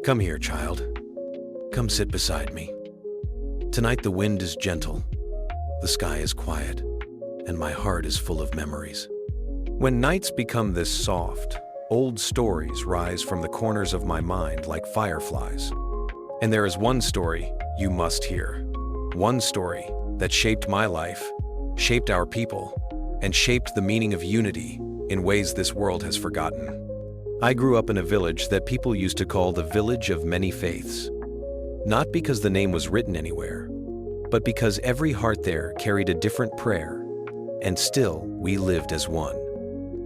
Come here, child. Come sit beside me. Tonight the wind is gentle, the sky is quiet, and my heart is full of memories. When nights become this soft, old stories rise from the corners of my mind like fireflies. And there is one story you must hear. One story that shaped my life, shaped our people, and shaped the meaning of unity in ways this world has forgotten. I grew up in a village that people used to call the Village of Many Faiths. Not because the name was written anywhere, but because every heart there carried a different prayer, and still we lived as one.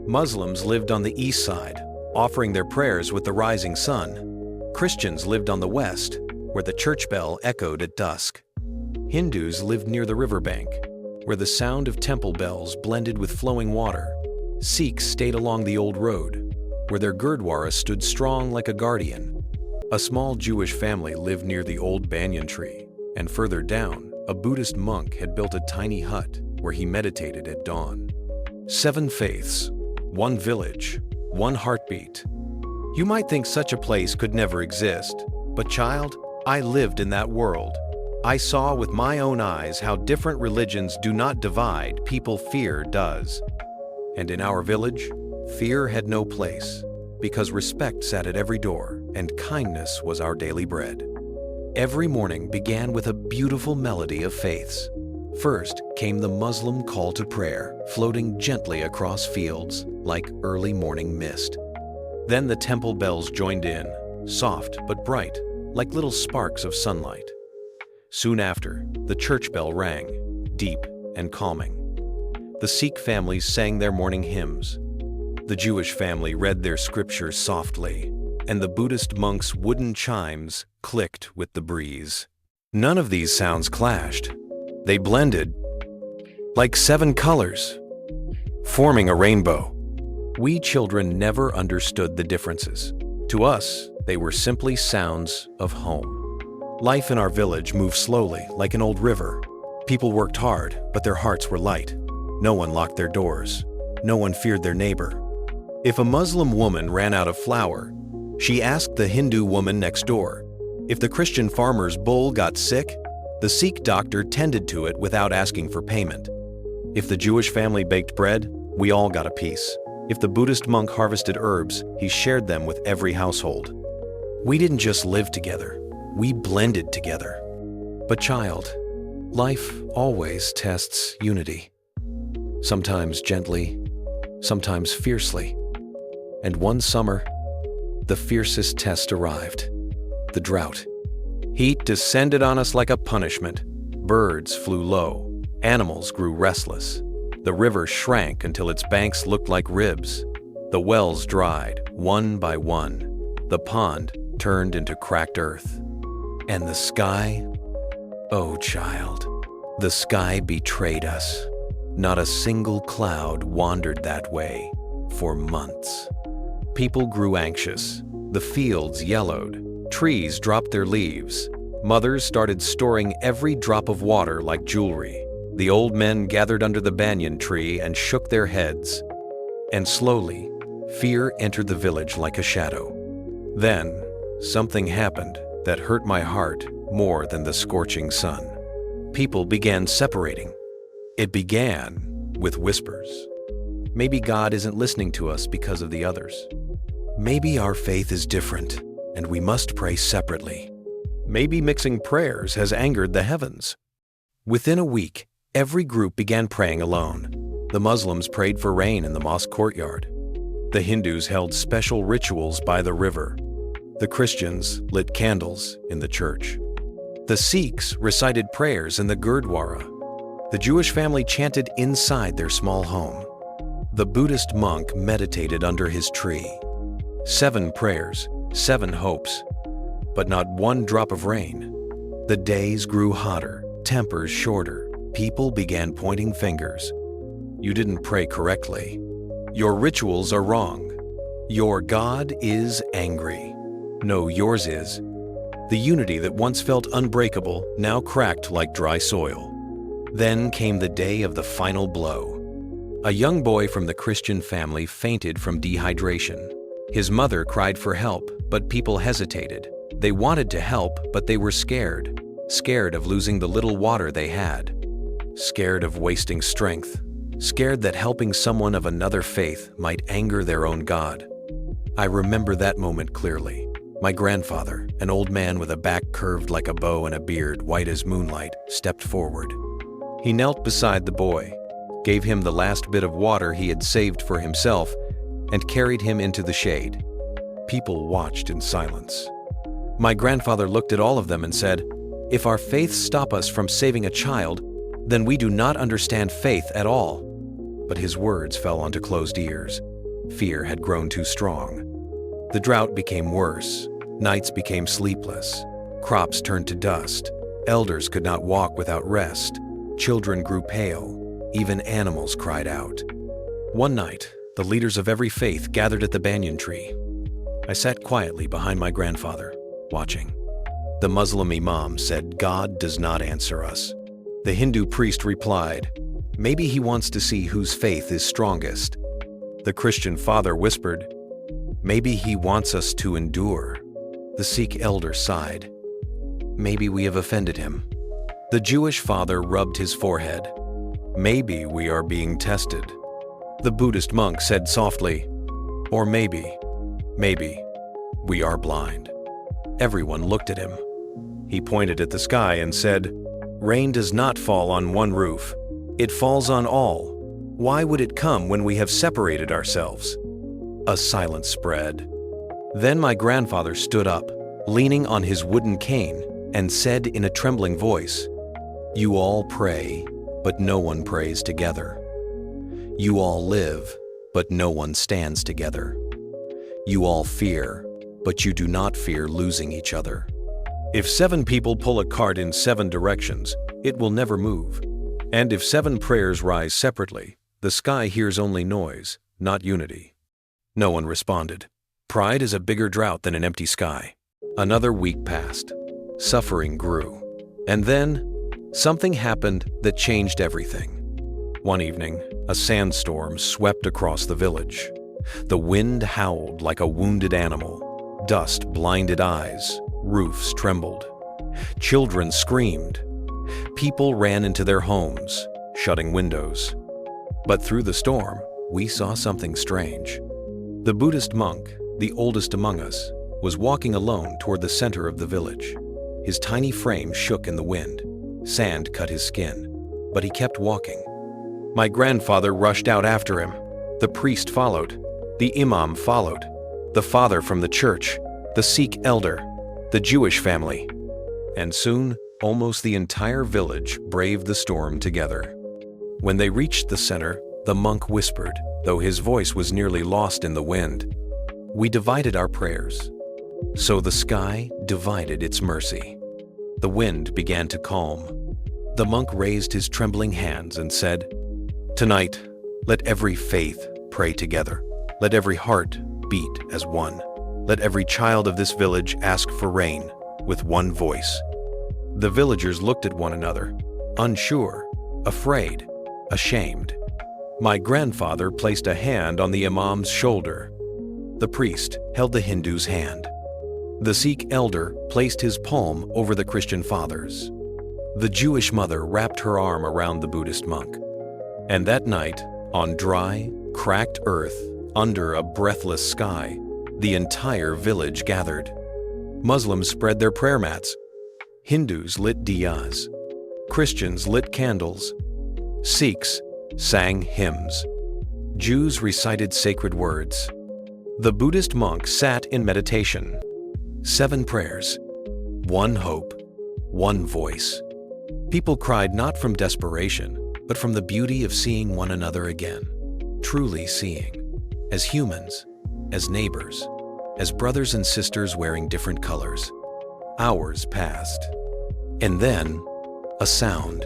Muslims lived on the east side, offering their prayers with the rising sun. Christians lived on the west, where the church bell echoed at dusk. Hindus lived near the riverbank, where the sound of temple bells blended with flowing water. Sikhs stayed along the old road, where their Gurdwara stood strong like a guardian. A small Jewish family lived near the old banyan tree, and further down, a Buddhist monk had built a tiny hut where he meditated at dawn. 7 faiths, 1 village, 1 heartbeat. You might think such a place could never exist, but child, I lived in that world. I saw with my own eyes how different religions do not divide, people fear does. And in our village, fear had no place, because respect sat at every door and kindness was our daily bread. Every morning began with a beautiful melody of faiths. First came the Muslim call to prayer, floating gently across fields like early morning mist. Then the temple bells joined in, soft but bright, like little sparks of sunlight. Soon after, the church bell rang, deep and calming. The Sikh families sang their morning hymns. The Jewish family read their scriptures softly, and the Buddhist monks' wooden chimes clicked with the breeze. None of these sounds clashed. They blended like 7 colors, forming a rainbow. We children never understood the differences. To us, they were simply sounds of home. Life in our village moved slowly, like an old river. People worked hard, but their hearts were light. No one locked their doors. No one feared their neighbor. If a Muslim woman ran out of flour, she asked the Hindu woman next door. If the Christian farmer's bull got sick, the Sikh doctor tended to it without asking for payment. If the Jewish family baked bread, we all got a piece. If the Buddhist monk harvested herbs, he shared them with every household. We didn't just live together, we blended together. But child, life always tests unity. Sometimes gently, sometimes fiercely. And one summer, the fiercest test arrived, the drought. Heat descended on us like a punishment. Birds flew low, animals grew restless. The river shrank until its banks looked like ribs. The wells dried, one by one. The pond turned into cracked earth. And the sky, oh child, the sky betrayed us. Not a single cloud wandered that way for months. People grew anxious. The fields yellowed. Trees dropped their leaves. Mothers started storing every drop of water like jewelry. The old men gathered under the banyan tree and shook their heads. And slowly, fear entered the village like a shadow. Then, something happened that hurt my heart more than the scorching sun. People began separating. It began with whispers. Maybe God isn't listening to us because of the others. Maybe our faith is different, and we must pray separately. Maybe mixing prayers has angered the heavens. Within a week, every group began praying alone. The Muslims prayed for rain in the mosque courtyard. The Hindus held special rituals by the river. The Christians lit candles in the church. The Sikhs recited prayers in the Gurdwara. The Jewish family chanted inside their small home. The Buddhist monk meditated under his tree. 7 prayers, 7 hopes, but not one drop of rain. The days grew hotter, tempers shorter. People began pointing fingers. You didn't pray correctly. Your rituals are wrong. Your God is angry. No, yours is. The unity that once felt unbreakable now cracked like dry soil. Then came the day of the final blow. A young boy from the Christian family fainted from dehydration. His mother cried for help, but people hesitated. They wanted to help, but they were scared. Scared of losing the little water they had. Scared of wasting strength. Scared that helping someone of another faith might anger their own God. I remember that moment clearly. My grandfather, an old man with a back curved like a bow and a beard white as moonlight, stepped forward. He knelt beside the boy, gave him the last bit of water he had saved for himself, and carried him into the shade. People watched in silence. My grandfather looked at all of them and said, "If our faiths stop us from saving a child, then we do not understand faith at all." But his words fell onto closed ears. Fear had grown too strong. The drought became worse. Nights became sleepless. Crops turned to dust. Elders could not walk without rest. Children grew pale. Even animals cried out. One night, the leaders of every faith gathered at the banyan tree. I sat quietly behind my grandfather, watching. The Muslim imam said, "God does not answer us." The Hindu priest replied, "Maybe he wants to see whose faith is strongest." The Christian father whispered, "Maybe he wants us to endure." The Sikh elder sighed, "Maybe we have offended him." The Jewish father rubbed his forehead, "Maybe we are being tested." The Buddhist monk said softly, "Or maybe we are blind." Everyone looked at him. He pointed at the sky and said, "Rain does not fall on one roof. It falls on all. Why would it come when we have separated ourselves?" A silence spread. Then my grandfather stood up, leaning on his wooden cane, and said in a trembling voice, "You all pray, but no one prays together. You all live, but no one stands together. You all fear, but you do not fear losing each other. If 7 people pull a cart in 7 directions, it will never move. And if 7 prayers rise separately, the sky hears only noise, not unity." No one responded. Pride is a bigger drought than an empty sky. Another week passed. Suffering grew. And then, something happened that changed everything. One evening, a sandstorm swept across the village. The wind howled like a wounded animal. Dust blinded eyes. Roofs trembled. Children screamed. People ran into their homes, shutting windows. But through the storm, we saw something strange. The Buddhist monk, the oldest among us, was walking alone toward the center of the village. His tiny frame shook in the wind. Sand cut his skin, but he kept walking. My grandfather rushed out after him. The priest followed. The imam followed. The father from the church, the Sikh elder, the Jewish family. And soon, almost the entire village braved the storm together. When they reached the center, the monk whispered, though his voice was nearly lost in the wind, "We divided our prayers." So the sky divided its mercy. The wind began to calm. The monk raised his trembling hands and said, "Tonight, let every faith pray together. Let every heart beat as one. Let every child of this village ask for rain with one voice." The villagers looked at one another, unsure, afraid, ashamed. My grandfather placed a hand on the imam's shoulder. The priest held the Hindu's hand. The Sikh elder placed his palm over the Christian father's. The Jewish mother wrapped her arm around the Buddhist monk. And that night, on dry, cracked earth, under a breathless sky, the entire village gathered. Muslims spread their prayer mats. Hindus lit diyas. Christians lit candles. Sikhs sang hymns. Jews recited sacred words. The Buddhist monk sat in meditation. 7 prayers, 1 hope, 1 voice. People cried not from desperation, but from the beauty of seeing one another again. Truly seeing, as humans, as neighbors, as brothers and sisters wearing different colors. Hours passed. And then, a sound,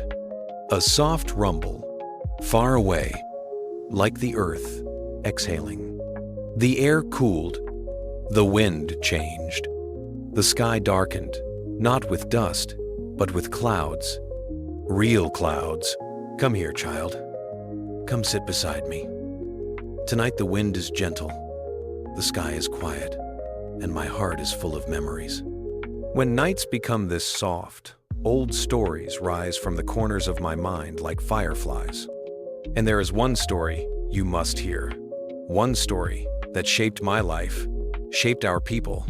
a soft rumble, far away, like the earth exhaling. The air cooled. The wind changed. The sky darkened, not with dust, but with clouds. Real clouds. Come here, child. Come sit beside me. Tonight the wind is gentle. The sky is quiet, and my heart is full of memories. When nights become this soft, old stories rise from the corners of my mind like fireflies. And there is one story you must hear. One story that shaped my life, shaped our people,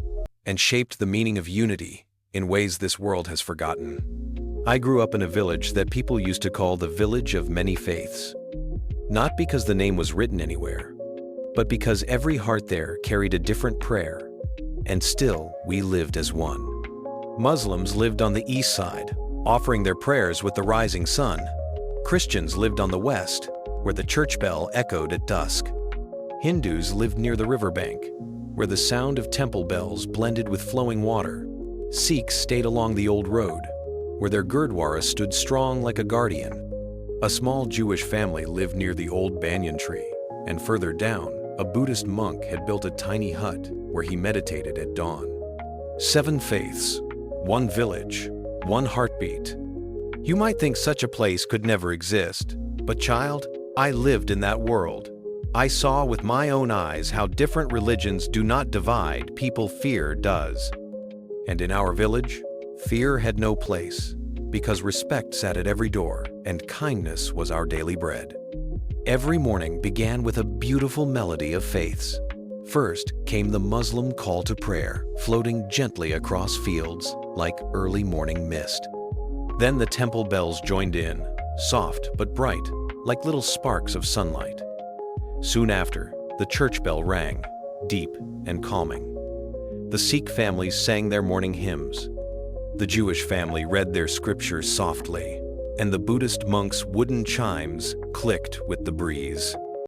and shaped the meaning of unity in ways this world has forgotten. I grew up in a village that people used to call the Village of Many Faiths. Not because the name was written anywhere, but because every heart there carried a different prayer, and still we lived as one. Muslims lived on the east side, offering their prayers with the rising sun. Christians lived on the west, where the church bell echoed at dusk. Hindus lived near the riverbank, where the sound of temple bells blended with flowing water. Sikhs stayed along the old road, where their gurdwara stood strong like a guardian. A small Jewish family lived near the old banyan tree, and further down, a Buddhist monk had built a tiny hut where he meditated at dawn. 7 faiths, 1 village, 1 heartbeat. You might think such a place could never exist, but child, I lived in that world. I saw with my own eyes how different religions do not divide, people fear does. And in our village, fear had no place, because respect sat at every door, and kindness was our daily bread. Every morning began with a beautiful melody of faiths. First came the Muslim call to prayer, floating gently across fields like early morning mist. Then the temple bells joined in, soft but bright, like little sparks of sunlight. Soon after, the church bell rang, deep and calming. The Sikh families sang their morning hymns. The Jewish family read their scriptures softly, and the Buddhist monks' wooden chimes clicked with the breeze.